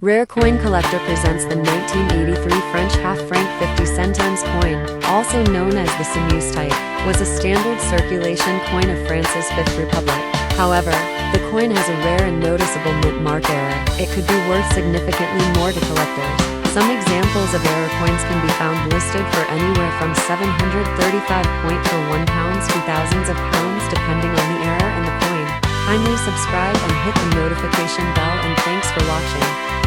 Rare Coin Collector presents the 1983 French half-franc 50 centimes coin, also known as the Simeuse type, was a standard circulation coin of France's Fifth Republic. However, the coin has a rare and noticeable mint mark error. It could be worth significantly more to collectors. Some examples of error coins can be found listed for anywhere from 735 per £1 to thousands of pounds depending on the error and the coin. Kindly subscribe and hit the notification bell, and thanks for watching.